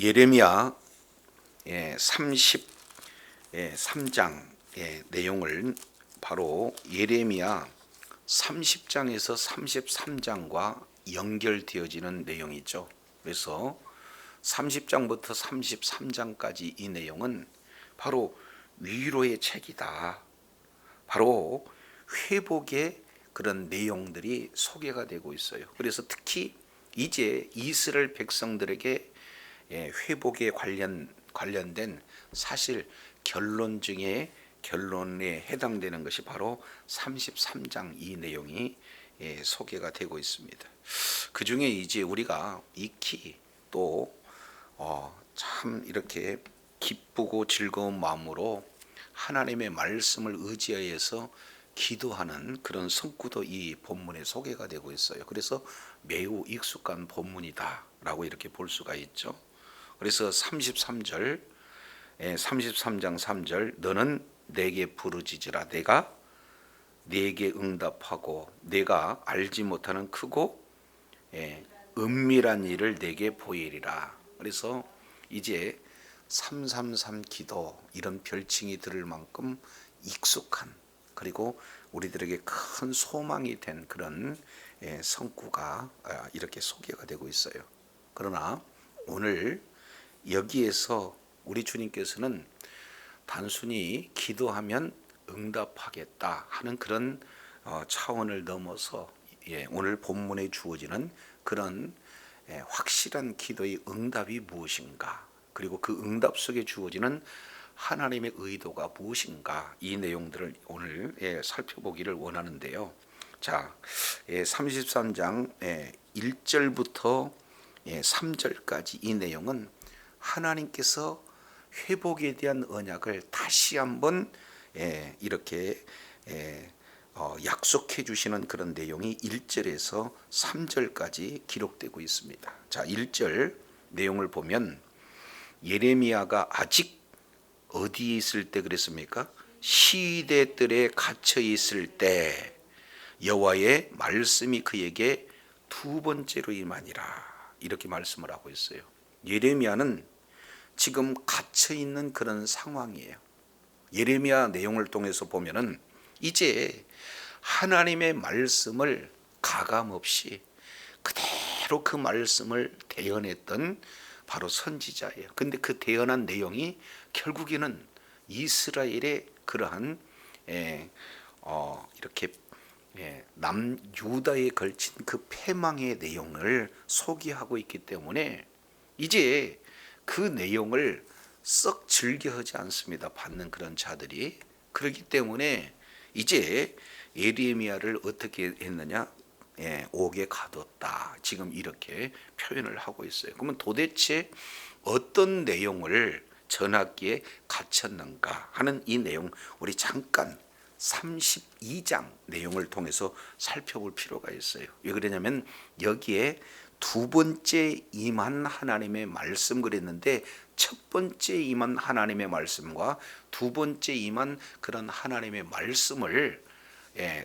예레미야 33장의 내용을 바로 예레미야 30장에서 33장과 연결되어지는 내용이죠. 그래서 30장부터 33장까지 이 내용은 바로 위로의 책이다. 바로 회복의 그런 내용들이 소개가 되고 있어요. 그래서 특히 이제 이스라엘 백성들에게 회복에 관련된 사실 결론 중에 결론에 해당되는 것이 바로 33장 이 내용이 소개가 되고 있습니다. 그 중에 이제 우리가 익히 또 참 이렇게 기쁘고 즐거운 마음으로 하나님의 말씀을 의지하여서 기도하는 그런 성구도 이 본문에 소개가 되고 있어요. 그래서 매우 익숙한 본문이다라고 이렇게 볼 수가 있죠. 그래서 33절, 33장 3절, 너는 내게 부르짖으라. 내가 네게 응답하고 내가 알지 못하는 크고 은밀한 일을 내게 보이리라. 그래서 이제 333 기도 이런 별칭이 들을 만큼 익숙한, 그리고 우리들에게 큰 소망이 된 그런 성구가 이렇게 소개가 되고 있어요. 그러나 오늘 여기에서 우리 주님께서는 단순히 기도하면 응답하겠다 하는 그런 차원을 넘어서 오늘 본문에 주어지는 그런 확실한 기도의 응답이 무엇인가, 그리고 그 응답 속에 주어지는 하나님의 의도가 무엇인가, 이 내용들을 오늘 살펴보기를 원하는데요. 자, 33장 1절부터 3절까지 이 내용은 하나님께서 회복에 대한 언약을 다시 한번 이렇게 약속해 주시는 그런 내용이 1절에서 3절까지 기록되고 있습니다. 자, 1절 내용을 보면 예레미야가 아직 어디에 있을 때 그랬습니까? 시대들에 갇혀 있을 때 여호와의 말씀이 그에게 두 번째로 임하니라, 이렇게 말씀을 하고 있어요. 예레미야는 지금 갇혀 있는 그런 상황이에요. 예레미야 내용을 통해서 보면은 이제 하나님의 말씀을 가감없이 그대로 그 말씀을 대언했던 바로 선지자예요. 근데 그 대언한 내용이 결국에는 이스라엘의 그러한 이렇게 남유다에 걸친 그 패망의 내용을 소개하고 있기 때문에 이제 그 내용을 썩 즐겨하지 않습니다. 받는 그런 자들이. 그렇기 때문에 이제 예레미야를 어떻게 했느냐, 옥에 가뒀다, 지금 이렇게 표현을 하고 있어요. 그러면 도대체 어떤 내용을 전하기에 갇혔는가 하는 이 내용, 우리 잠깐 32장 내용을 통해서 살펴볼 필요가 있어요. 왜 그러냐면 여기에 두 번째 임한 하나님의 말씀 그랬는데, 첫 번째 임한 하나님의 말씀과 두 번째 임한 그런 하나님의 말씀을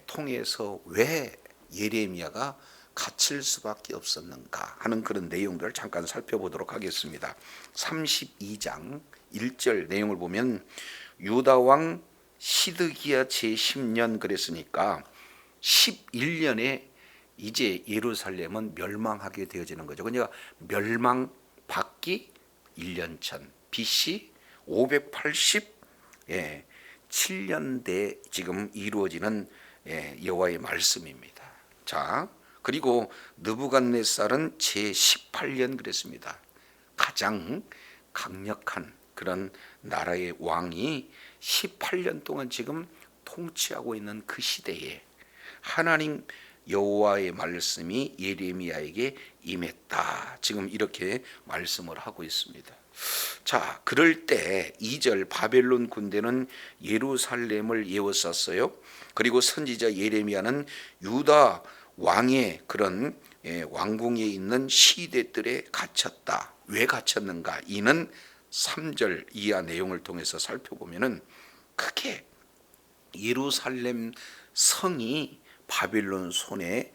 통해서 왜 예레미야가 갇힐 수밖에 없었는가 하는 그런 내용들을 잠깐 살펴보도록 하겠습니다. 32장 1절 내용을 보면 유다 왕 시드기야 제10년 그랬으니까 11년에 이제 예루살렘은 멸망하게 되어지는 거죠. 그러니까 멸망받기 1년 전 BC 587년대 지금 이루어지는 여호와의 말씀입니다. 자, 그리고 느부갓네살은 제18년 그랬습니다. 가장 강력한 그런 나라의 왕이 18년 동안 지금 통치하고 있는 그 시대에 하나님 여호와의 말씀이 예레미야에게 임했다, 지금 이렇게 말씀을 하고 있습니다. 자, 그럴 때 2절 바벨론 군대는 예루살렘을 에워쌌어요. 그리고 선지자 예레미야는 유다 왕의 그런 왕궁에 있는 시대들에 갇혔다. 왜 갇혔는가? 이는 3절 이하 내용을 통해서 살펴보면은 크게 예루살렘 성이 바벨론 손에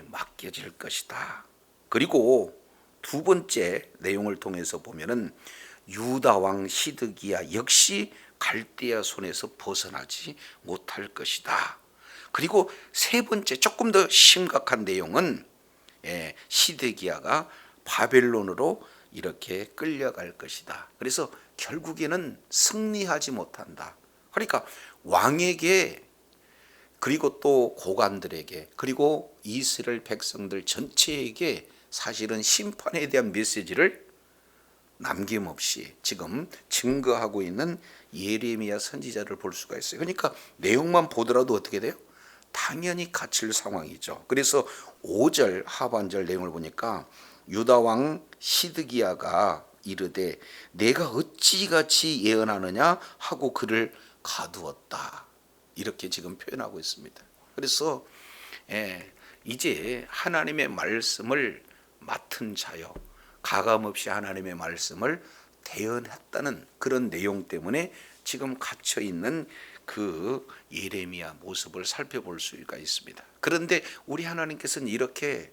맡겨질 것이다. 그리고 두 번째 내용을 통해서 보면은 유다 왕 시드기야 역시 갈대아 손에서 벗어나지 못할 것이다. 그리고 세 번째 조금 더 심각한 내용은 시드기야가 바벨론으로 이렇게 끌려갈 것이다. 그래서 결국에는 승리하지 못한다. 그러니까 왕에게, 그리고 또 고관들에게, 그리고 이스라엘 백성들 전체에게 사실은 심판에 대한 메시지를 남김없이 지금 증거하고 있는 예레미야 선지자를 볼 수가 있어요. 그러니까 내용만 보더라도 어떻게 돼요? 당연히 갇힐 상황이죠. 그래서 5절 하반절 내용을 보니까 유다 왕 시드기야가 이르되 내가 어찌 같이 예언하느냐 하고 그를 가두었다. 이렇게 지금 표현하고 있습니다. 그래서 이제 하나님의 말씀을 맡은 자요, 가감없이 하나님의 말씀을 대언했다는 그런 내용 때문에 지금 갇혀 있는 그 예레미야 모습을 살펴볼 수가 있습니다. 그런데 우리 하나님께서는 이렇게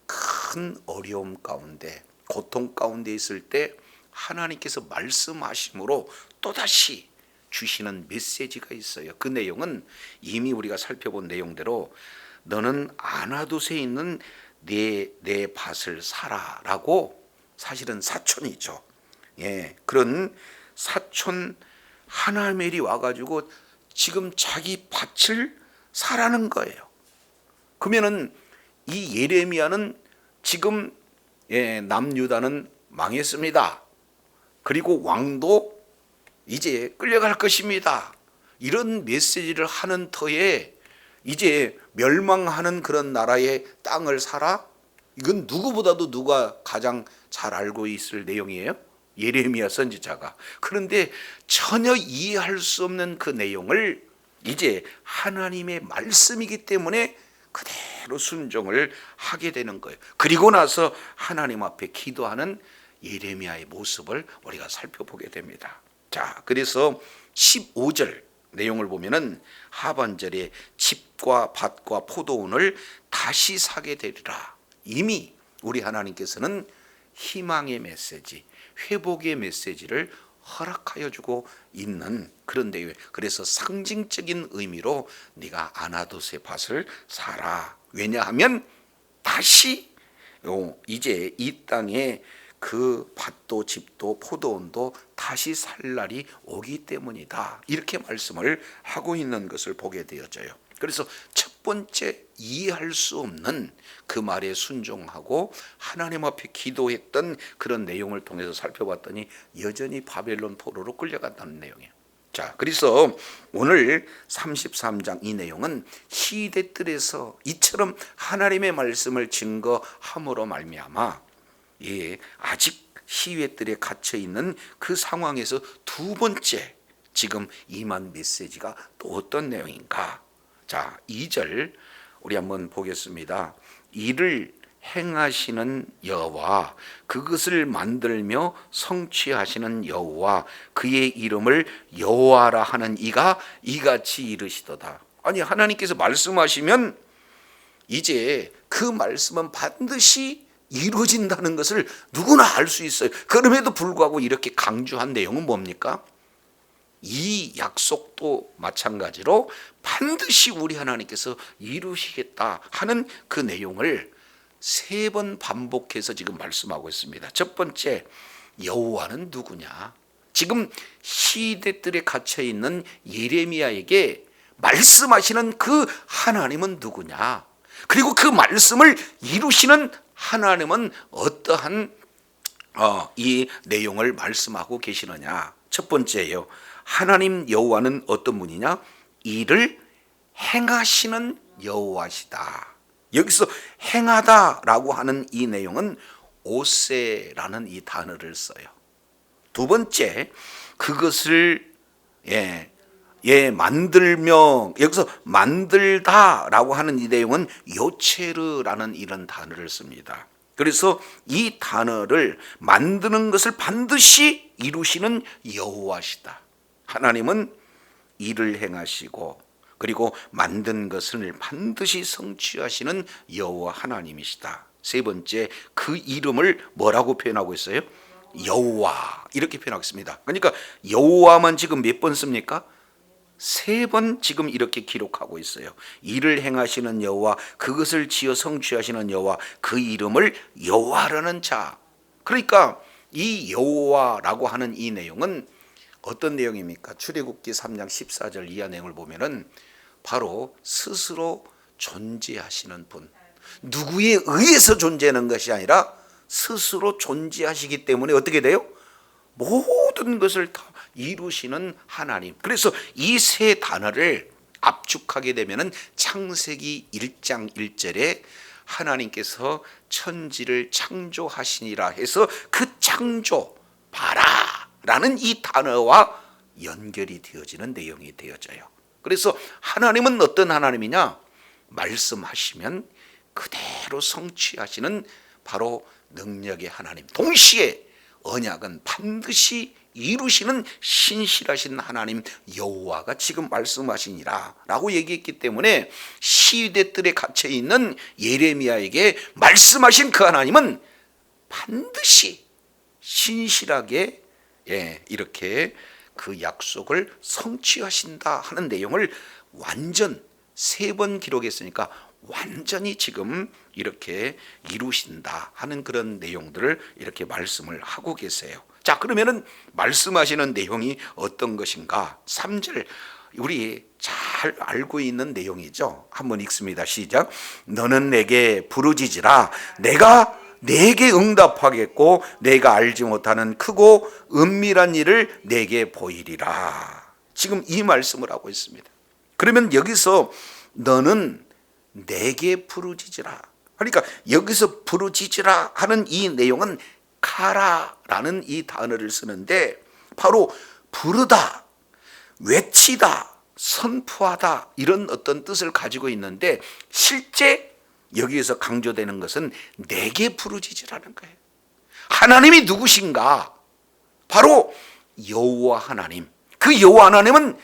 큰 어려움 가운데, 고통 가운데 있을 때 하나님께서 말씀하심으로 또다시 주시는 메시지가 있어요. 그 내용은 이미 우리가 살펴본 내용대로 너는 아나돗에 있는 내 밭을 사라라고, 사실은 사촌이죠. 그런 사촌 하나멜이 와가지고 지금 자기 밭을 사라는 거예요. 그러면은 이 예레미야는 지금 남유다는 망했습니다. 그리고 왕도 이제 끌려갈 것입니다. 이런 메시지를 하는 터에 이제 멸망하는 그런 나라의 땅을 사라? 이건 누구보다도 누가 가장 잘 알고 있을 내용이에요? 예레미야 선지자가. 그런데 전혀 이해할 수 없는 그 내용을 이제 하나님의 말씀이기 때문에 그대로 순종을 하게 되는 거예요. 그리고 나서 하나님 앞에 기도하는 예레미야의 모습을 우리가 살펴보게 됩니다. 자, 그래서 15절 내용을 보면은 하반절에 집과 밭과 포도원을 다시 사게 되리라. 이미 우리 하나님께서는 희망의 메시지, 회복의 메시지를 허락하여 주고 있는 그런 내용. 그래서 상징적인 의미로 네가 아나돗의 밭을 사라. 왜냐하면 다시 이제 이 땅에 그 밭도 집도 포도원도 다시 살 날이 오기 때문이다. 이렇게 말씀을 하고 있는 것을 보게 되어져요. 그래서 첫 번째 이해할 수 없는 그 말에 순종하고 하나님 앞에 기도했던 그런 내용을 통해서 살펴봤더니 여전히 바벨론 포로로 끌려간다는 내용이에요. 자, 그래서 오늘 33장 이 내용은 시대들에서 이처럼 하나님의 말씀을 증거함으로 말미암아 아직 시외들에 갇혀 있는 그 상황에서 두 번째 지금 임한 메시지가 또 어떤 내용인가? 자, 2절 우리 한번 보겠습니다. 이를 행하시는 여호와, 그것을 만들며 성취하시는 여호와, 그의 이름을 여호와라 하는 이가 이같이 이르시도다. 아니, 하나님께서 말씀하시면 이제 그 말씀은 반드시 이루어진다는 것을 누구나 알 수 있어요. 그럼에도 불구하고 이렇게 강조한 내용은 뭡니까? 이 약속도 마찬가지로 반드시 우리 하나님께서 이루시겠다 하는 그 내용을 세 번 반복해서 지금 말씀하고 있습니다. 첫 번째, 여호와는 누구냐? 지금 시대들에 갇혀 있는 예레미야에게 말씀하시는 그 하나님은 누구냐? 그리고 그 말씀을 이루시는 하나님은 어떠한 이 내용을 말씀하고 계시느냐? 첫 번째예요. 하나님 여호와는 어떤 분이냐? 이를 행하시는 여호와시다. 여기서 행하다라고 하는 이 내용은 오세라는 이 단어를 써요. 두 번째, 그것을 만들며, 여기서 만들다라고 하는 이 내용은 요체르라는 이런 단어를 씁니다. 그래서 이 단어를 만드는 것을 반드시 이루시는 여호와시다. 하나님은 일을 행하시고 그리고 만든 것을 반드시 성취하시는 여호와 하나님이시다. 세 번째 그 이름을 뭐라고 표현하고 있어요? 여호와 이렇게 표현하고 있습니다. 그러니까 여호와만 지금 몇 번 씁니까? 세 번 지금 이렇게 기록하고 있어요. 이를 행하시는 여호와, 그것을 지어 성취하시는 여호와, 그 이름을 여호와라는 자. 그러니까 이 여호와라고 하는 이 내용은 어떤 내용입니까? 출애굽기 3장 14절 이하 내용을 보면은 바로 스스로 존재하시는 분, 누구에 의해서 존재하는 것이 아니라 스스로 존재하시기 때문에 어떻게 돼요? 모든 것을 다 이루시는 하나님. 그래서 이 세 단어를 압축하게 되면은 창세기 1장 1절에 하나님께서 천지를 창조하시니라 해서 그 창조 봐라라는 이 단어와 연결이 되어지는 내용이 되어져요. 그래서 하나님은 어떤 하나님이냐? 말씀하시면 그대로 성취하시는 바로 능력의 하나님. 동시에 언약은 반드시 이루시는 신실하신 하나님 여호와가 지금 말씀하시니라 라고 얘기했기 때문에 시대들에 갇혀 있는 예레미야에게 말씀하신 그 하나님은 반드시 신실하게 이렇게 그 약속을 성취하신다 하는 내용을 완전 세 번 기록했으니까 완전히 지금 이렇게 이루신다 하는 그런 내용들을 이렇게 말씀을 하고 계세요. 자, 그러면은 말씀하시는 내용이 어떤 것인가? 3절 우리 잘 알고 있는 내용이죠. 한번 읽습니다. 시작. 너는 내게 부르짖으라. 내가 내게 응답하겠고 내가 알지 못하는 크고 은밀한 일을 내게 보이리라. 지금 이 말씀을 하고 있습니다. 그러면 여기서 너는 내게 부르짖으라. 그러니까 여기서 부르짖으라 하는 이 내용은 카라라는 이 단어를 쓰는데 바로 부르다, 외치다, 선포하다 이런 어떤 뜻을 가지고 있는데 실제 여기에서 강조되는 것은 내게 부르짖으라는 거예요. 하나님이 누구신가? 바로 여호와 하나님. 그 여호와 하나님은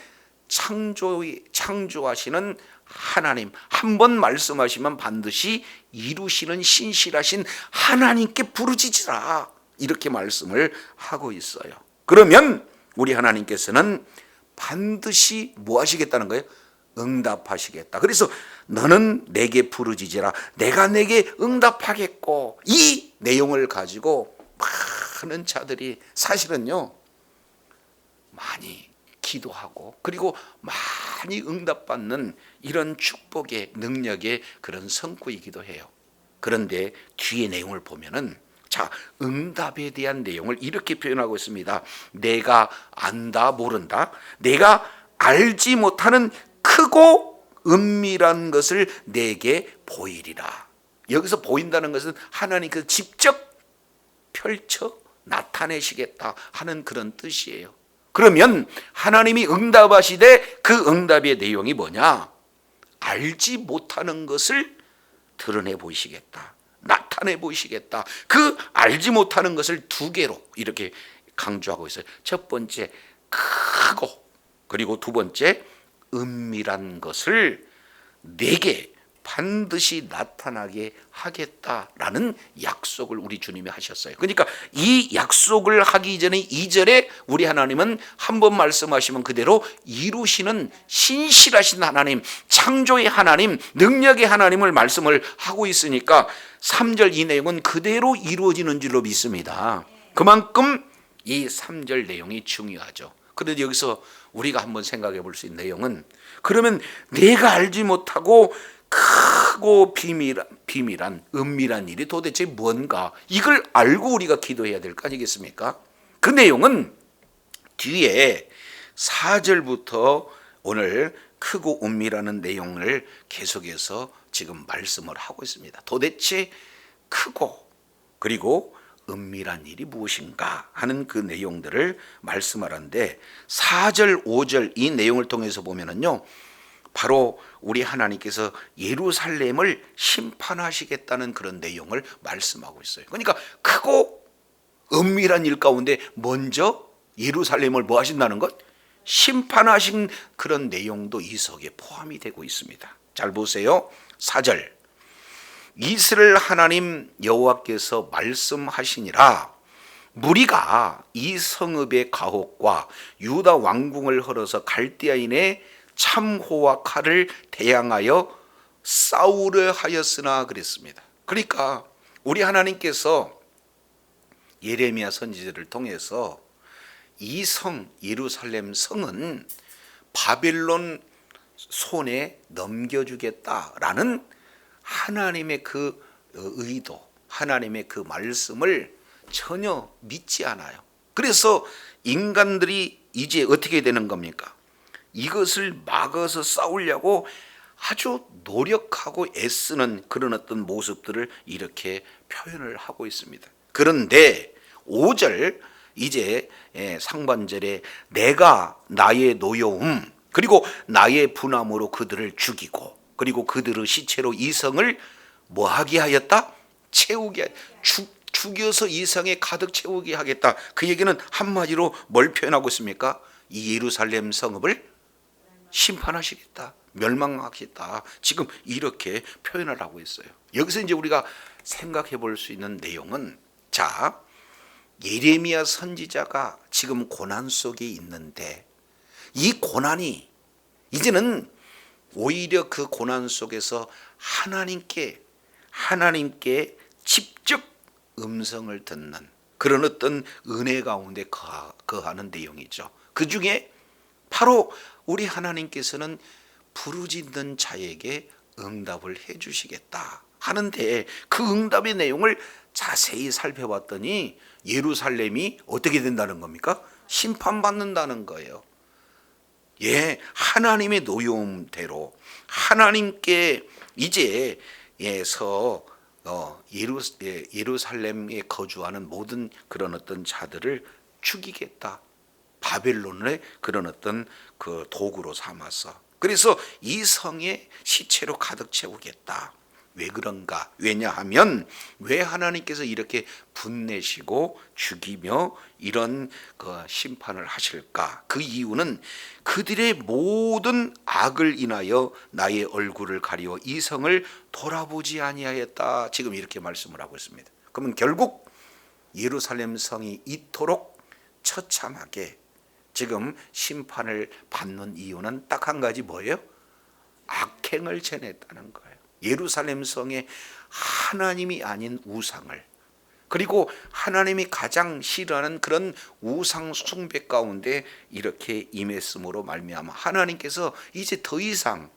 창조하시는 하나님, 한 번 말씀하시면 반드시 이루시는 신실하신 하나님께 부르짖으라 이렇게 말씀을 하고 있어요. 그러면 우리 하나님께서는 반드시 뭐 하시겠다는 거예요? 응답하시겠다. 그래서 너는 내게 부르짖으라. 내가 내게 응답하겠고 이 내용을 가지고 많은 자들이 사실은요 많이 기도하고 그리고 많이 응답받는 이런 축복의 능력의 그런 성구이기도 해요. 그런데 뒤에 내용을 보면은 자, 응답에 대한 내용을 이렇게 표현하고 있습니다. 내가 안다 모른다. 내가 알지 못하는 크고 은밀한 것을 내게 보이리라. 여기서 보인다는 것은 하나님께서 직접 펼쳐 나타내시겠다 하는 그런 뜻이에요. 그러면 하나님이 응답하시되 그 응답의 내용이 뭐냐? 알지 못하는 것을 드러내 보이시겠다. 나타내 보이시겠다. 그 알지 못하는 것을 두 개로 이렇게 강조하고 있어요. 첫 번째 크고 그리고 두 번째 은밀한 것을 내게 반드시 나타나게 하겠다라는 약속을 우리 주님이 하셨어요. 그러니까 이 약속을 하기 전에 2절에 우리 하나님은 한 번 말씀하시면 그대로 이루시는 신실하신 하나님, 창조의 하나님, 능력의 하나님을 말씀을 하고 있으니까 3절 이 내용은 그대로 이루어지는 줄로 믿습니다. 그만큼 이 3절 내용이 중요하죠. 그런데 여기서 우리가 한번 생각해 볼 수 있는 내용은 그러면 내가 알지 못하고 크고 비밀한 은밀한 일이 도대체 뭔가 이걸 알고 우리가 기도해야 될 거 아니겠습니까? 그 내용은 뒤에 4절부터 오늘 크고 은밀한 내용을 계속해서 지금 말씀을 하고 있습니다. 도대체 크고 그리고 은밀한 일이 무엇인가 하는 그 내용들을 말씀하는데 4절 5절 이 내용을 통해서 보면은요 바로 우리 하나님께서 예루살렘을 심판하시겠다는 그런 내용을 말씀하고 있어요. 그러니까 크고 은밀한 일 가운데 먼저 예루살렘을 뭐 하신다는 것? 심판하신 그런 내용도 이 속에 포함이 되고 있습니다. 잘 보세요. 4절 이스라엘 하나님 여호와께서 말씀하시니라. 무리가 이 성읍의 가옥과 유다 왕궁을 헐어서 갈대아인의 참호와 칼을 대항하여 싸우려 하였으나 그랬습니다. 그러니까 우리 하나님께서 예레미야 선지자를 통해서 이 성 예루살렘 성은 바벨론 손에 넘겨주겠다라는 하나님의 그 의도, 하나님의 그 말씀을 전혀 믿지 않아요. 그래서 인간들이 이제 어떻게 되는 겁니까? 이것을 막아서 싸우려고 아주 노력하고 애쓰는 그런 어떤 모습들을 이렇게 표현을 하고 있습니다. 그런데 5절 이제 상반절에 내가 나의 노여움 그리고 나의 분함으로 그들을 죽이고 그리고 그들의 시체로 이성을 뭐하게 하였다? 채우게 죽여서 이성에 가득 채우게 하겠다. 그 얘기는 한마디로 뭘 표현하고 있습니까? 이 예루살렘 성읍을 심판하시겠다, 멸망하겠다. 지금 이렇게 표현을 하고 있어요. 여기서 이제 우리가 생각해 볼 수 있는 내용은, 자, 예레미야 선지자가 지금 고난 속에 있는데 이 고난이 이제는 오히려 그 고난 속에서 하나님께 직접 음성을 듣는 그런 어떤 은혜 가운데 거하는 내용이죠. 그 중에 바로 우리 하나님께서는 부르짖는 자에게 응답을 해 주시겠다 하는데, 그 응답의 내용을 자세히 살펴봤더니 예루살렘이 어떻게 된다는 겁니까? 심판받는다는 거예요. 하나님의 노여움대로 하나님께 이제 예루살렘에 거주하는 모든 그런 어떤 자들을 죽이겠다. 바벨론의 그런 어떤 그 도구로 삼아서, 그래서 이 성에 시체로 가득 채우겠다. 왜 그런가? 왜냐하면 왜 하나님께서 이렇게 분내시고 죽이며 이런 그 심판을 하실까? 그 이유는 그들의 모든 악을 인하여 나의 얼굴을 가리워 이 성을 돌아보지 아니하였다. 지금 이렇게 말씀을 하고 있습니다. 그러면 결국 예루살렘 성이 이토록 처참하게 지금 심판을 받는 이유는 딱 한 가지, 뭐예요? 악행을 전했다는 거예요. 예루살렘 성에 하나님이 아닌 우상을, 그리고 하나님이 가장 싫어하는 그런 우상 숭배 가운데 이렇게 임했음으로 말미암아 하나님께서 이제 더 이상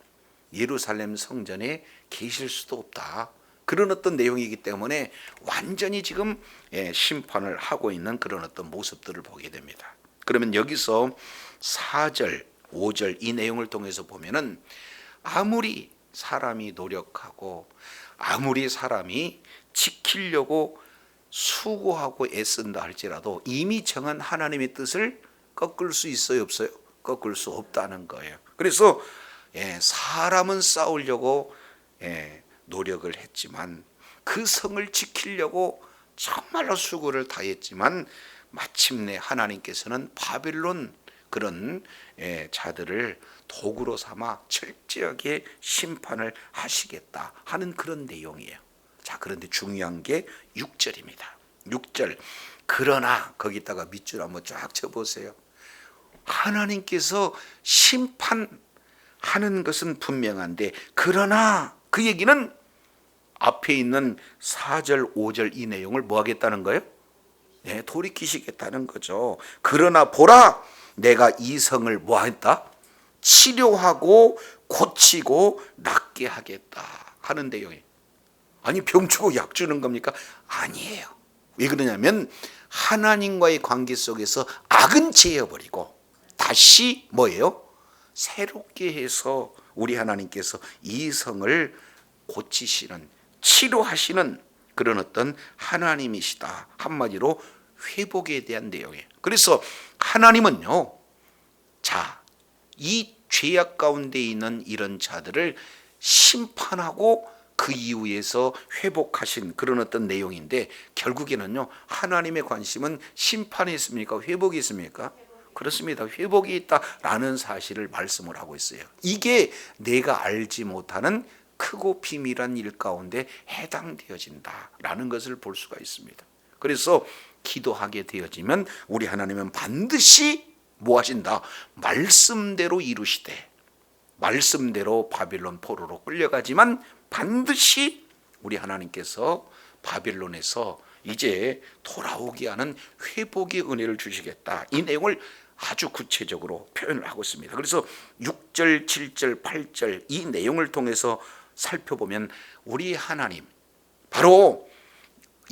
예루살렘 성전에 계실 수도 없다. 그런 어떤 내용이기 때문에 완전히 지금 심판을 하고 있는 그런 어떤 모습들을 보게 됩니다. 그러면 여기서 4절, 5절 이 내용을 통해서 보면은 아무리 사람이 노력하고 아무리 사람이 지키려고 수고하고 애쓴다 할지라도 이미 정한 하나님의 뜻을 꺾을 수 있어요, 없어요? 꺾을 수 없다는 거예요. 그래서 사람은 싸우려고 노력을 했지만, 그 성을 지키려고 정말로 수고를 다했지만 마침내 하나님께서는 바벨론 그런 자들을 도구로 삼아 철저하게 심판을 하시겠다 하는 그런 내용이에요. 자, 그런데 중요한 게 6절입니다. 6절. 그러나, 거기다가 밑줄 한번 쫙 쳐보세요. 하나님께서 심판하는 것은 분명한데, 그러나 그 얘기는 앞에 있는 4절, 5절 이 내용을 뭐 하겠다는 거예요? 돌이키시겠다는 거죠. 그러나 보라, 내가 이 성을 뭐 했다? 치료하고 고치고 낫게 하겠다 하는 내용이에요. 아니, 병 주고 약 주는 겁니까? 아니에요. 왜 그러냐면 하나님과의 관계 속에서 악은 제어버리고 다시 뭐예요? 새롭게 해서 우리 하나님께서 이 성을 고치시는, 치료하시는 그런 어떤 하나님이시다. 한마디로 회복에 대한 내용이에요. 그래서 하나님은요, 자, 이 죄악 가운데 있는 이런 자들을 심판하고 그 이후에서 회복하신 그런 어떤 내용인데, 결국에는요, 하나님의 관심은 심판이 있습니까? 회복이 있습니까? 그렇습니다. 회복이 있다라는 사실을 말씀을 하고 있어요. 이게 내가 알지 못하는 크고 비밀한 일 가운데 해당되어진다라는 것을 볼 수가 있습니다. 그래서 기도하게 되어지면 우리 하나님은 반드시 뭐 하신다? 말씀대로 이루시되, 말씀대로 바빌론 포로로 끌려가지만 반드시 우리 하나님께서 바빌론에서 이제 돌아오게 하는 회복의 은혜를 주시겠다. 이 내용을 아주 구체적으로 표현을 하고 있습니다. 그래서 6절, 7절, 8절 이 내용을 통해서 살펴보면 우리 하나님 바로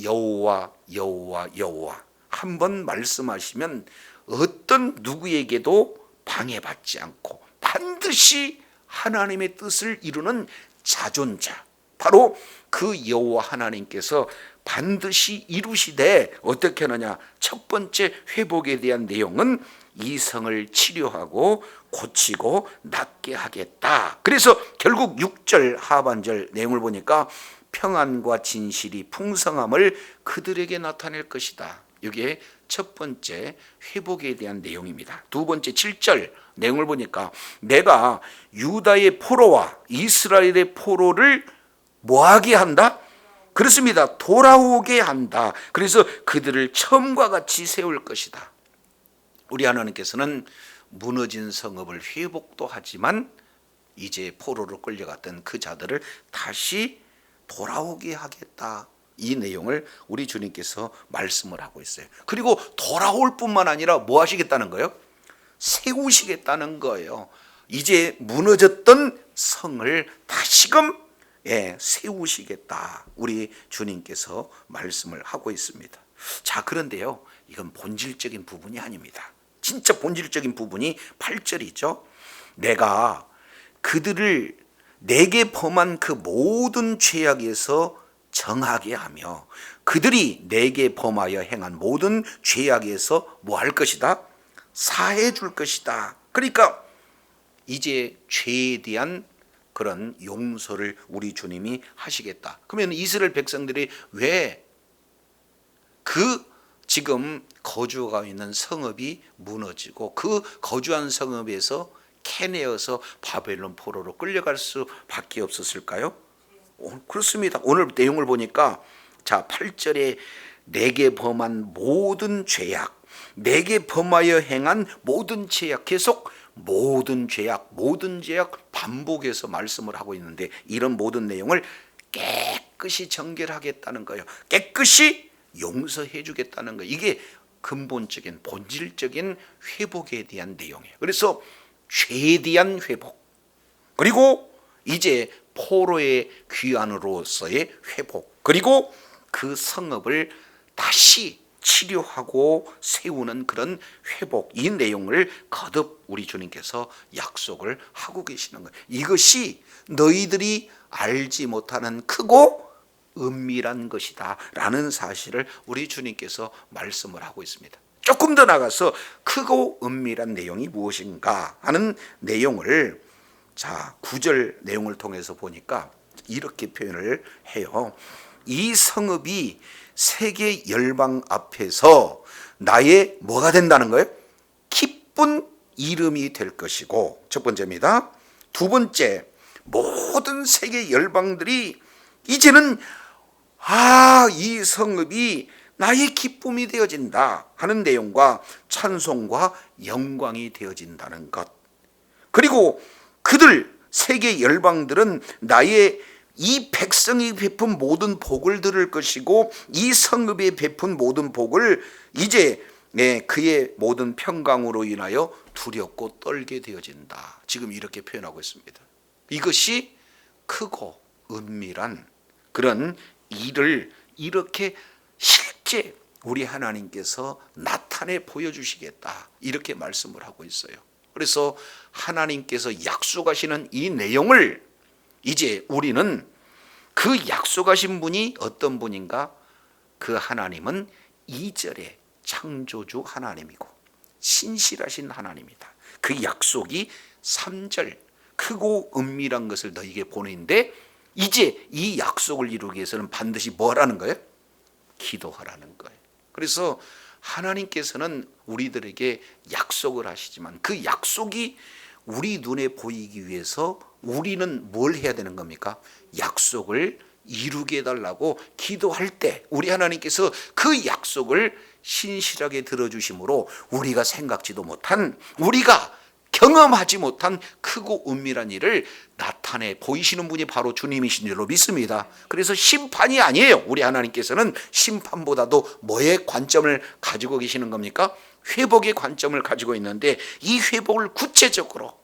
여호와 여호와 여호와 한 번 말씀하시면 어떤 누구에게도 방해받지 않고 반드시 하나님의 뜻을 이루는 자존자, 바로 그 여호와 하나님께서 반드시 이루시되 어떻게 하느냐? 첫 번째 회복에 대한 내용은 이성을 치료하고 고치고 낫게 하겠다. 그래서 결국 6절 하반절 내용을 보니까 평안과 진실이 풍성함을 그들에게 나타낼 것이다. 이게 첫 번째 회복에 대한 내용입니다. 두 번째 7절 내용을 보니까 내가 유다의 포로와 이스라엘의 포로를 뭐하게 한다? 그렇습니다. 돌아오게 한다. 그래서 그들을 처음과 같이 세울 것이다. 우리 하나님께서는 무너진 성읍을 회복도 하지만 이제 포로로 끌려갔던 그 자들을 다시 돌아오게 하겠다. 이 내용을 우리 주님께서 말씀을 하고 있어요. 그리고 돌아올 뿐만 아니라 뭐 하시겠다는 거예요? 세우시겠다는 거예요. 이제 무너졌던 성을 다시금 세우시겠다. 우리 주님께서 말씀을 하고 있습니다. 자, 그런데요, 이건 본질적인 부분이 아닙니다. 진짜 본질적인 부분이 8절이죠. 내가 그들을 내게 범한 그 모든 죄악에서 정하게 하며 그들이 내게 범하여 행한 모든 죄악에서 뭐 할 것이다? 사해 줄 것이다. 그러니까 이제 죄에 대한 그런 용서를 우리 주님이 하시겠다. 그러면 이스라엘 백성들이 왜 그 지금 거주가 있는 성읍이 무너지고 그 거주한 성읍에서 캐내어서 바벨론 포로로 끌려갈 수밖에 없었을까요? 그렇습니다. 오늘 내용을 보니까 자 8절에 내게 범한 모든 죄악, 내게 범하여 행한 모든 죄악, 계속 모든 죄악 반복해서 말씀을 하고 있는데 이런 모든 내용을 깨끗이 정결하겠다는 거예요. 깨끗이 용서해 주겠다는 거예요. 이게 근본적인 본질적인 회복에 대한 내용이에요. 그래서 죄에 대한 회복, 그리고 이제 포로의 귀환으로서의 회복, 그리고 그 성읍을 다시 치료하고 세우는 그런 회복, 이 내용을 거듭 우리 주님께서 약속을 하고 계시는 거예요. 이것이 너희들이 알지 못하는 크고 은밀한 것이다 라는 사실을 우리 주님께서 말씀을 하고 있습니다. 조금 더 나가서 크고 은밀한 내용이 무엇인가 하는 내용을 자 9절 내용을 통해서 보니까 이렇게 표현을 해요. 이 성읍이 세계 열방 앞에서 나의 뭐가 된다는 거예요? 기쁜 이름이 될 것이고, 첫 번째입니다. 두 번째, 모든 세계 열방들이 이제는 이 성읍이 나의 기쁨이 되어진다 하는 내용과 찬송과 영광이 되어진다는 것, 그리고 그들 세계 열방들은 나의 이 백성이 베푼 모든 복을 들을 것이고 이 성읍에 베푼 모든 복을 이제 그의 모든 평강으로 인하여 두렵고 떨게 되어진다. 지금 이렇게 표현하고 있습니다. 이것이 크고 은밀한 그런 일을 이렇게 실제 우리 하나님께서 나타내 보여주시겠다, 이렇게 말씀을 하고 있어요. 그래서 하나님께서 약속하시는 이 내용을 이제 우리는 그 약속하신 분이 어떤 분인가? 그 하나님은 2절에 창조주 하나님이고 신실하신 하나님이다. 그 약속이 3절 크고 은밀한 것을 너희에게 보내는데 이제 이 약속을 이루기 위해서는 반드시 뭐라는 거예요? 기도하라는 거예요. 그래서 하나님께서는 우리들에게 약속을 하시지만 그 약속이 우리 눈에 보이기 위해서 우리는 뭘 해야 되는 겁니까? 약속을 이루게 해달라고 기도할 때 우리 하나님께서 그 약속을 신실하게 들어주심으로 우리가 생각지도 못한, 우리가 경험하지 못한 크고 은밀한 일을 나타내 보이시는 분이 바로 주님이신 줄로 믿습니다. 그래서 심판이 아니에요. 우리 하나님께서는 심판보다도 뭐의 관점을 가지고 계시는 겁니까? 회복의 관점을 가지고 있는데, 이 회복을 구체적으로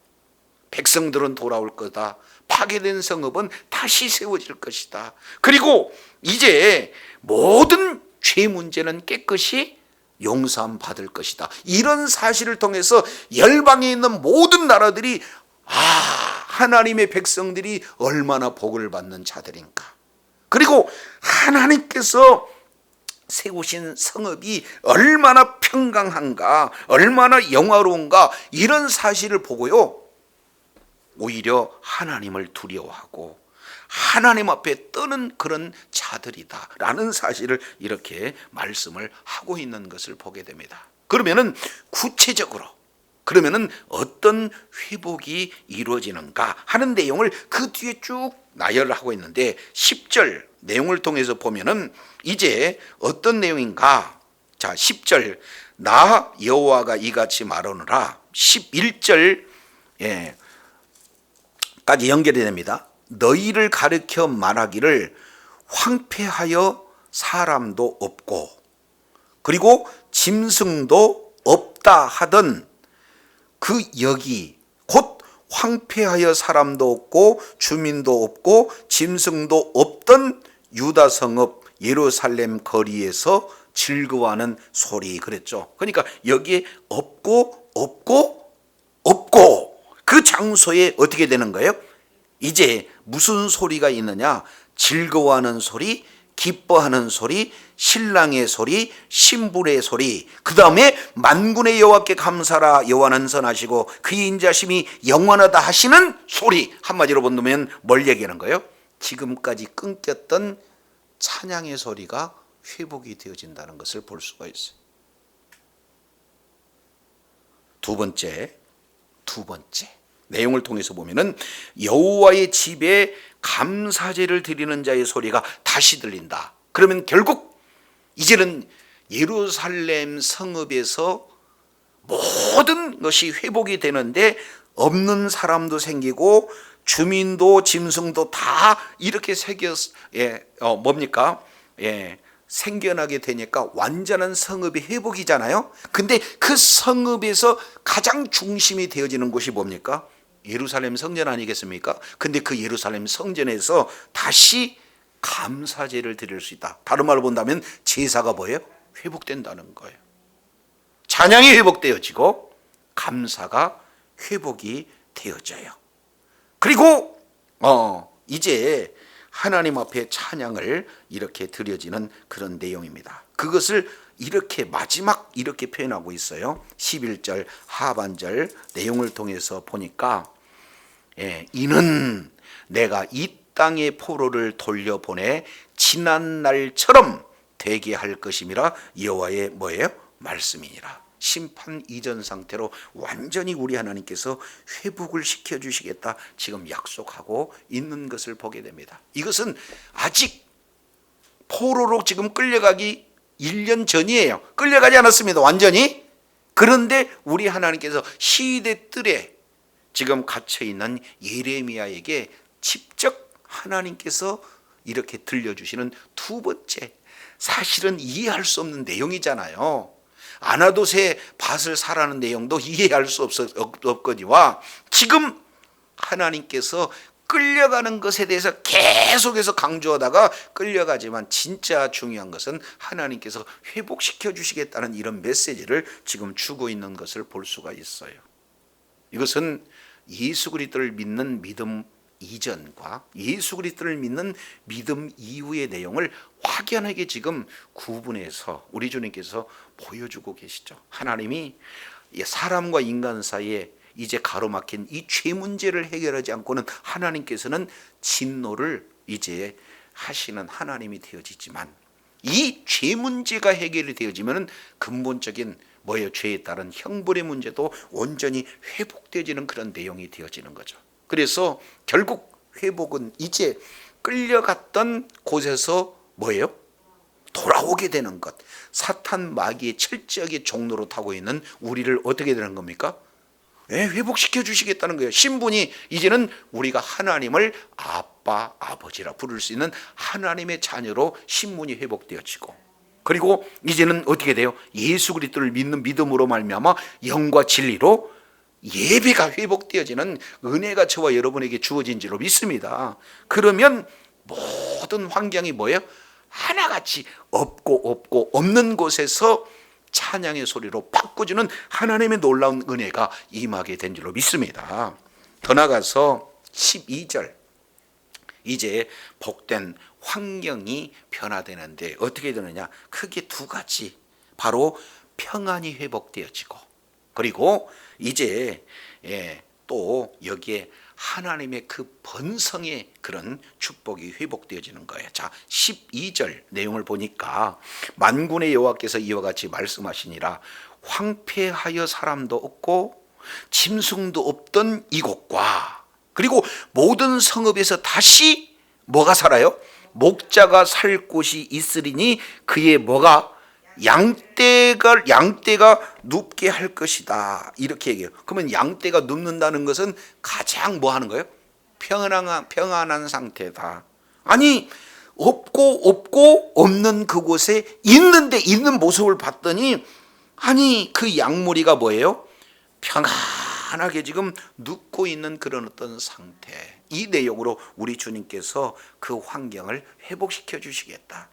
백성들은 돌아올 거다, 파괴된 성읍은 다시 세워질 것이다, 그리고 이제 모든 죄 문제는 깨끗이 용서함 받을 것이다, 이런 사실을 통해서 열방에 있는 모든 나라들이 하나님의 백성들이 얼마나 복을 받는 자들인가, 그리고 하나님께서 세우신 성읍이 얼마나 평강한가, 얼마나 영화로운가, 이런 사실을 보고요 오히려 하나님을 두려워하고 하나님 앞에 떠는 그런 자들이다 라는 사실을 이렇게 말씀을 하고 있는 것을 보게 됩니다. 그러면은 구체적으로 그러면은 어떤 회복이 이루어지는가 하는 내용을 그 뒤에 쭉 나열하고 있는데, 10절 내용을 통해서 보면은 이제 어떤 내용인가. 자, 10절 나 여호와가 이같이 말하노라. 11절 까지 연결이 됩니다. 너희를 가르쳐 말하기를 황폐하여 사람도 없고 그리고 짐승도 없다 하던 그 여기 곧 황폐하여 사람도 없고 주민도 없고 짐승도 없던 유다 성읍 예루살렘 거리에서 즐거워하는 소리, 그랬죠. 그러니까 여기에 없고 그 장소에 어떻게 되는 거예요? 이제 무슨 소리가 있느냐? 즐거워하는 소리, 기뻐하는 소리, 신랑의 소리, 신부의 소리, 그 다음에 만군의 여호와께 감사라, 여호와는 선하시고 그의 인자심이 영원하다 하시는 소리. 한마디로 본다면 뭘 얘기하는 거예요? 지금까지 끊겼던 찬양의 소리가 회복이 되어진다는 것을 볼 수가 있어요. 두 번째 내용을 통해서 보면은 여호와의 집에 감사제를 드리는 자의 소리가 다시 들린다. 그러면 결국 이제는 예루살렘 성읍에서 모든 것이 회복이 되는데, 없는 사람도 생기고 주민도 짐승도 다 이렇게 생겨나게 되니까 완전한 성읍이 회복이잖아요. 근데 그 성읍에서 가장 중심이 되어지는 곳이 뭡니까? 예루살렘 성전 아니겠습니까? 근데 그 예루살렘 성전에서 다시 감사제를 드릴 수 있다. 다른 말로 본다면 제사가 뭐예요? 회복된다는 거예요. 찬양이 회복되어지고 감사가 회복이 되어져요. 그리고 이제 하나님 앞에 찬양을 이렇게 드려지는 그런 내용입니다. 그것을 이렇게 마지막 이렇게 표현하고 있어요. 11절 하반절 내용을 통해서 보니까 이는 내가 이 땅의 포로를 돌려보내 지난 날처럼 되게 할 것임이라 여호와의 뭐예요? 말씀이니라. 심판 이전 상태로 완전히 우리 하나님께서 회복을 시켜주시겠다 지금 약속하고 있는 것을 보게 됩니다. 이것은 아직 포로로 지금 끌려가기 1년 전이에요. 끌려가지 않았습니다, 완전히. 그런데 우리 하나님께서 시대 뜰에 지금 갇혀있는 예레미야에게 직접 하나님께서 이렇게 들려주시는 두 번째, 사실은 이해할 수 없는 내용이잖아요. 아나돗의 밭을 사라는 내용도 이해할 수 없거니와 지금 하나님께서 끌려가는 것에 대해서 계속해서 강조하다가 끌려가지만 진짜 중요한 것은 하나님께서 회복시켜 주시겠다는 이런 메시지를 지금 주고 있는 것을 볼 수가 있어요. 이것은 예수 그리스도를 믿는 믿음 이전과 예수 그리스도를 믿는 믿음 이후의 내용을 확연하게 지금 구분해서 우리 주님께서 보여주고 계시죠. 하나님이 사람과 인간 사이에 이제 가로막힌 이 죄 문제를 해결하지 않고는 하나님께서는 진노를 이제 하시는 하나님이 되어지지만, 이 죄 문제가 해결이 되어지면 근본적인 죄에 따른 형벌의 문제도 온전히 회복되어지는 그런 내용이 되어지는 거죠. 그래서 결국 회복은 이제 끌려갔던 곳에서 뭐예요? 돌아오게 되는 것. 사탄 마귀의 철저하게 종로로 타고 있는 우리를 어떻게 되는 겁니까? 회복시켜 주시겠다는 거예요. 신분이 이제는 우리가 하나님을 아빠, 아버지라 부를 수 있는 하나님의 자녀로 신분이 회복되어지고, 그리고 이제는 어떻게 돼요? 예수 그리스도를 믿는 믿음으로 말미암아 영과 진리로 예배가 회복되어지는 은혜가 저와 여러분에게 주어진 줄로 믿습니다. 그러면 모든 환경이 뭐예요? 하나같이 없고 없는 곳에서 찬양의 소리로 바꿔주는 하나님의 놀라운 은혜가 임하게 된 줄로 믿습니다. 더 나아가서 12절, 이제 복된 환경이 변화되는데 어떻게 되느냐? 크게 두 가지. 바로 평안이 회복되어지고, 그리고 이제 또 여기에 하나님의 그 번성의 그런 축복이 회복되어지는 거예요. 자, 12절 내용을 보니까 만군의 여호와께서 이와 같이 말씀하시니라. 황폐하여 사람도 없고 짐승도 없던 이곳과, 그리고 모든 성읍에서 다시 뭐가 살아요? 목자가 살 곳이 있으리니 그의 뭐가? 양떼가 눕게 할 것이다. 이렇게 얘기해요. 그러면 양떼가 눕는다는 것은 가장 뭐 하는 거예요? 평안한 상태다. 아니, 없고 없는 그곳에 있는데 있는 모습을 봤더니, 아니 그 양무리가 뭐예요? 평안하게 지금 눕고 있는 그런 어떤 상태. 이 내용으로 우리 주님께서 그 환경을 회복시켜 주시겠다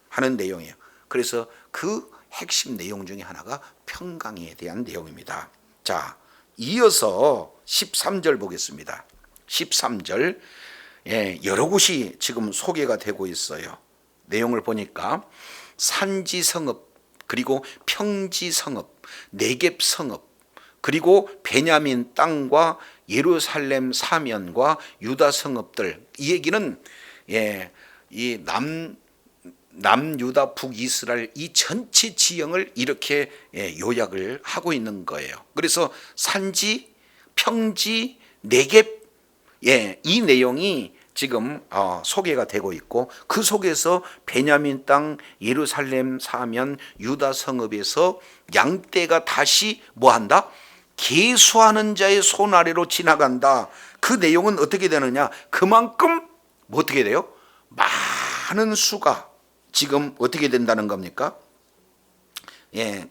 하는 내용이에요. 그래서 그 핵심 내용 중에 하나가 평강에 대한 내용입니다. 자, 이어서 13절 보겠습니다. 13절, 여러 곳이 지금 소개가 되고 있어요. 내용을 보니까 산지 성읍, 그리고 평지 성읍, 네겝 성읍, 그리고 베냐민 땅과 예루살렘 사면과 유다 성읍들, 이 얘기는 이 남유다 북이스라엘 이 전체 지형을 이렇게 요약을 하고 있는 거예요. 그래서 산지, 평지, 네겝, 이 내용이 지금 소개가 되고 있고, 그 속에서 베냐민 땅, 예루살렘 사면, 유다 성읍에서 양떼가 다시 뭐한다? 계수하는 자의 손 아래로 지나간다. 그 내용은 어떻게 되느냐? 그만큼 뭐 어떻게 돼요? 많은 수가 지금 어떻게 된다는 겁니까?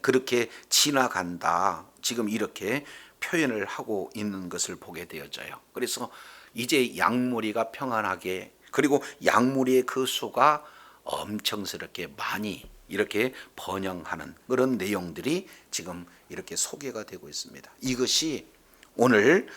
그렇게 지나간다. 지금 이렇게 표현을 하고 있는 것을 보게 되어져요. 그래서 이제 양무리가 평안하게, 그리고 양무리의 그 수가 엄청스럽게 많이 이렇게 번영하는 그런 내용들이 지금 이렇게 소개가 되고 있습니다. 이것이 오늘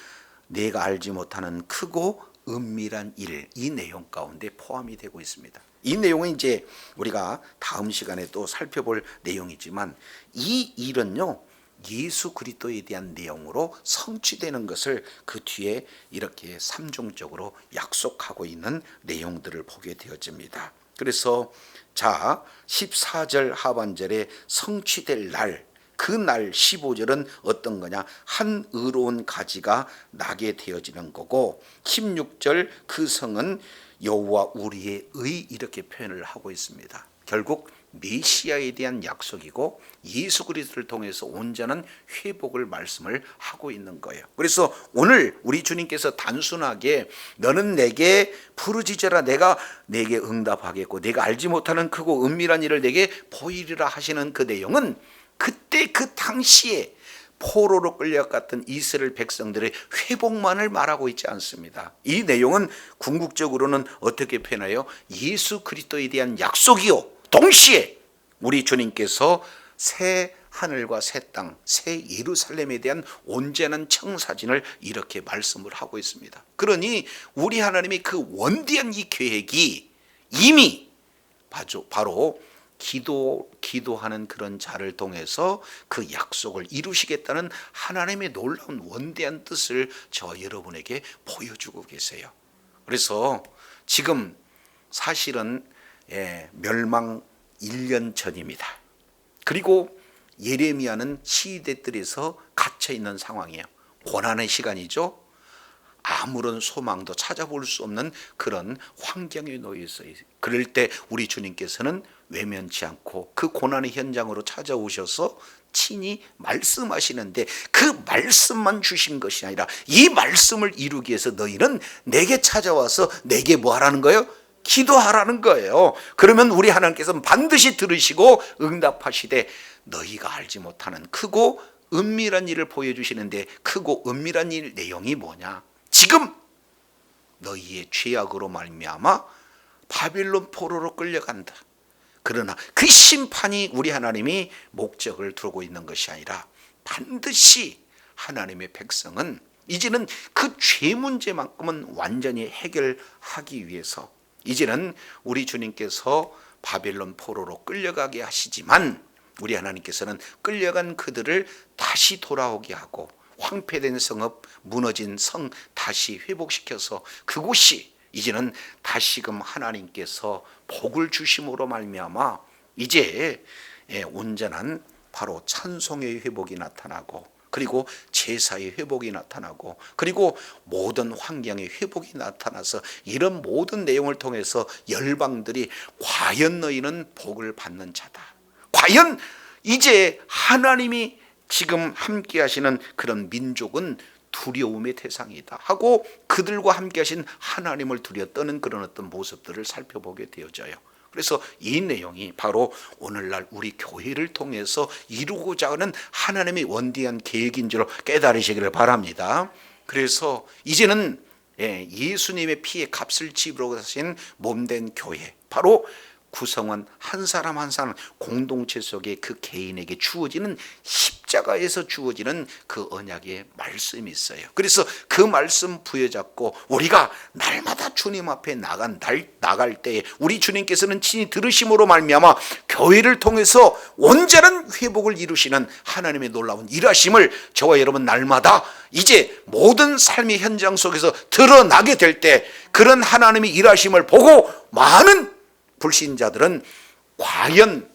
내가 알지 못하는 크고 은밀한 일, 이 내용 가운데 포함이 되고 있습니다. 이 내용은 이제 우리가 다음 시간에 또 살펴볼 내용이지만, 이 일은요 예수 그리스도에 대한 내용으로 성취되는 것을 그 뒤에 이렇게 삼중적으로 약속하고 있는 내용들을 보게 되어집니다. 그래서 자, 14절 하반절에 성취될 날, 그 날 15절은 어떤 거냐? 한 의로운 가지가 나게 되어지는 거고, 16절 그 성은 여호와 우리의 의, 이렇게 표현을 하고 있습니다. 결국 메시아에 대한 약속이고 예수 그리스도를 통해서 온전한 회복을 말씀을 하고 있는 거예요. 그래서 오늘 우리 주님께서 단순하게 너는 내게 부르짖어라 내가 내게 응답하겠고 내가 알지 못하는 크고 은밀한 일을 내게 보이리라 하시는 그 내용은 그때 그 당시에 포로로 끌려갔던 이스라엘 백성들의 회복만을 말하고 있지 않습니다. 이 내용은 궁극적으로는 어떻게 표현해요? 예수 그리스도에 대한 약속이요, 동시에 우리 주님께서 새 하늘과 새 땅, 새 예루살렘에 대한 온전한 청사진을 이렇게 말씀을 하고 있습니다. 그러니 우리 하나님의 그 원대한 이 계획이 이미 바로 기도하는 그런 자를 통해서 그 약속을 이루시겠다는 하나님의 놀라운 원대한 뜻을 저 여러분에게 보여주고 계세요. 그래서 지금 사실은 멸망 1년 전입니다. 그리고 예레미야는 시대들에서 갇혀 있는 상황이에요. 고난의 시간이죠. 아무런 소망도 찾아볼 수 없는 그런 환경에 놓여 있어요. 그럴 때 우리 주님께서는 외면치 않고 그 고난의 현장으로 찾아오셔서 친히 말씀하시는데, 그 말씀만 주신 것이 아니라 이 말씀을 이루기 위해서 너희는 내게 찾아와서 내게 뭐 하라는 거예요? 기도하라는 거예요. 그러면 우리 하나님께서는 반드시 들으시고 응답하시되 너희가 알지 못하는 크고 은밀한 일을 보여주시는데, 크고 은밀한 일 내용이 뭐냐? 지금 너희의 죄악으로 말미암아 바빌론 포로로 끌려간다. 그러나 그 심판이 우리 하나님이 목적을 두고 있는 것이 아니라 반드시 하나님의 백성은 이제는 그 죄 문제만큼은 완전히 해결하기 위해서 이제는 우리 주님께서 바빌론 포로로 끌려가게 하시지만 우리 하나님께서는 끌려간 그들을 다시 돌아오게 하고 황폐된 성읍, 무너진 성 다시 회복시켜서 그곳이 이제는 다시금 하나님께서 복을 주심으로 말미암아 이제 온전한 바로 찬송의 회복이 나타나고, 그리고 제사의 회복이 나타나고, 그리고 모든 환경의 회복이 나타나서 이런 모든 내용을 통해서 열방들이 과연 너희는 복을 받는 자다, 과연 이제 하나님이 지금 함께 하시는 그런 민족은 두려움의 대상이다 하고 그들과 함께 하신 하나님을 두려 떠는 그런 어떤 모습들을 살펴보게 되어져요. 그래서 이 내용이 바로 오늘날 우리 교회를 통해서 이루고자 하는 하나님의 원대한 계획인 줄 깨달으시기를 바랍니다. 그래서 이제는 예수님의 피의 값을 지불하고 하신 몸된 교회, 바로 구성원 한 사람 한 사람 공동체 속에 그 개인에게 주어지는 십자가에서 주어지는 그 언약의 말씀이 있어요. 그래서 그 말씀 부여잡고 우리가 날마다 주님 앞에 나갈 때에 우리 주님께서는 친히 들으심으로 말미암아 교회를 통해서 온전한 회복을 이루시는 하나님의 놀라운 일하심을 저와 여러분 날마다 이제 모든 삶의 현장 속에서 드러나게 될 때, 그런 하나님의 일하심을 보고 많은 불신자들은 과연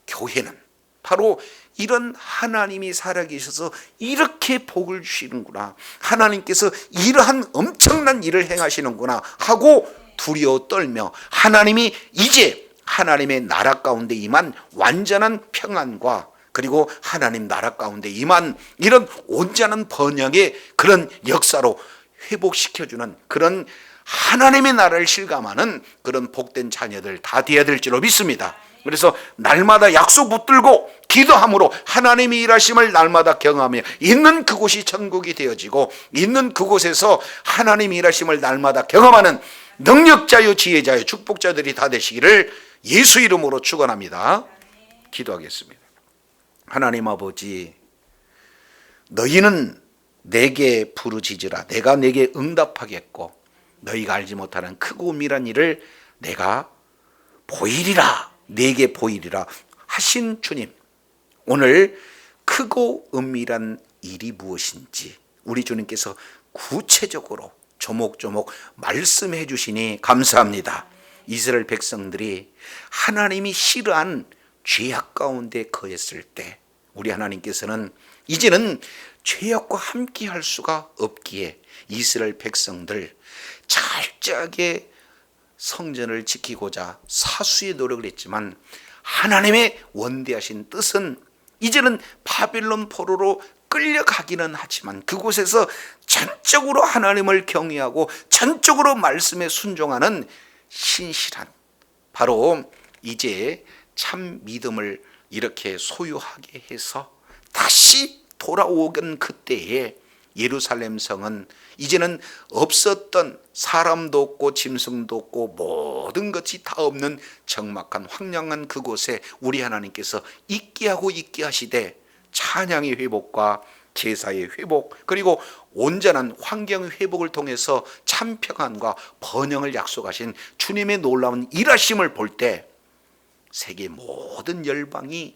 교회는 바로 이런 하나님이 살아계셔서 이렇게 복을 주시는구나, 하나님께서 이러한 엄청난 일을 행하시는구나 하고 두려워 떨며, 하나님이 이제 하나님의 나라 가운데 임한 완전한 평안과 그리고 하나님 나라 가운데 임한 이런 온전한 번영의 그런 역사로 회복시켜주는 그런 하나님의 나라를 실감하는 그런 복된 자녀들 다 되어야 될 줄로 믿습니다. 그래서 날마다 약속 붙들고 기도함으로 하나님의 일하심을 날마다 경험하며 있는 그곳이 천국이 되어지고, 있는 그곳에서 하나님의 일하심을 날마다 경험하는 능력자요 지혜자요 축복자들이 다 되시기를 예수 이름으로 축원합니다. 기도하겠습니다. 하나님 아버지, 너희는 내게 부르짖으라, 내가 내게 응답하겠고 너희가 알지 못하는 크고 은밀한 일을 내가 보이리라, 내게 보이리라 하신 주님, 오늘 크고 은밀한 일이 무엇인지 우리 주님께서 구체적으로 조목조목 말씀해 주시니 감사합니다. 이스라엘 백성들이 하나님이 싫어한 죄악 가운데 거했을 때 우리 하나님께서는 이제는 죄악과 함께 할 수가 없기에 이스라엘 백성들 철저하게 성전을 지키고자 사수의 노력을 했지만 하나님의 원대하신 뜻은 이제는 바빌론 포로로 끌려가기는 하지만 그곳에서 전적으로 하나님을 경외하고 전적으로 말씀에 순종하는 신실한, 바로 이제 참 믿음을 이렇게 소유하게 해서 다시 돌아오던 그때에 예루살렘 성은 이제는 없었던, 사람도 없고 짐승도 없고 모든 것이 다 없는 적막한 황량한 그곳에 우리 하나님께서 있게 하고 있게 하시되 찬양의 회복과 제사의 회복, 그리고 온전한 환경의 회복을 통해서 참 평안과 번영을 약속하신 주님의 놀라운 일하심을 볼 때 세계 모든 열방이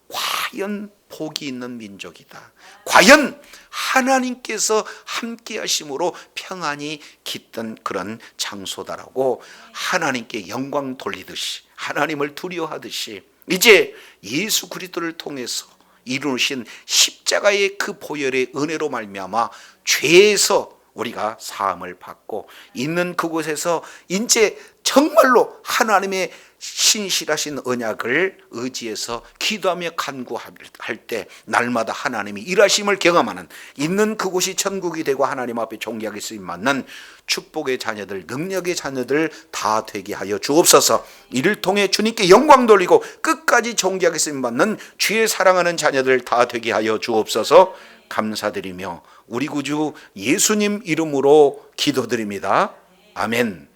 과연 복이 있는 민족이다, 과연 하나님께서 함께 하심으로 평안이 깃든 그런 장소다라고 하나님께 영광 돌리듯이, 하나님을 두려워하듯이 이제 예수 그리스도를 통해서 이루신 십자가의 그 보혈의 은혜로 말미암아 죄에서 우리가 사함을 받고 있는 그곳에서 이제 정말로 하나님의 신실하신 언약을 의지해서 기도하며 간구할 때 날마다 하나님이 일하심을 경험하는, 있는 그곳이 천국이 되고 하나님 앞에 존귀하게 쓰임 받는 축복의 자녀들, 능력의 자녀들 다 되게 하여 주옵소서. 이를 통해 주님께 영광 돌리고 끝까지 존귀하게 쓰임 받는 주의 사랑하는 자녀들 다 되게 하여 주옵소서. 감사드리며 우리 구주 예수님 이름으로 기도드립니다. 아멘.